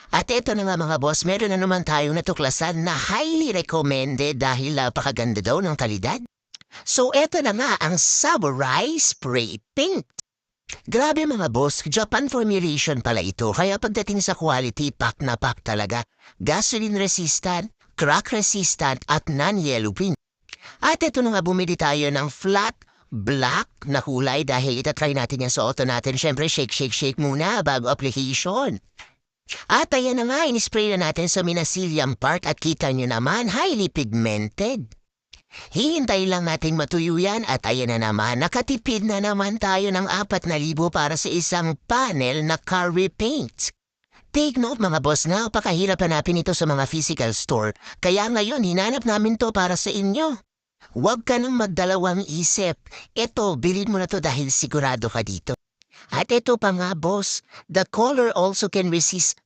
At eto na nga mga boss, meron na naman tayong natuklasan na highly recommended dahil napakaganda daw ng kalidad. So eto na nga ang Samurai Spray Paint. Grabe mga boss, Japan formulation pala ito kaya pagdating sa quality, pack na pack talaga. Gasoline resistant, crack resistant at non-yellow paint. At ito na nga bumili tayo ng flat black na kulay dahil itatry natin yan sa auto natin. Siyempre shake shake shake muna bago application. At ayan na nga, inispray na natin sa Minasilium Park at kita nyo naman, highly pigmented. Hihintay lang natin matuyo yan at ayan na naman, nakatipid na naman tayo ng 4,000 para sa isang panel na curry paint. Take note mga boss, napakahirap hanapin ito sa mga physical store, kaya ngayon hinanap namin to para sa inyo. Huwag ka nang magdalawang isip. Ito, bilhin mo na to dahil sigurado ka dito. At ito pa nga boss, the color also can resist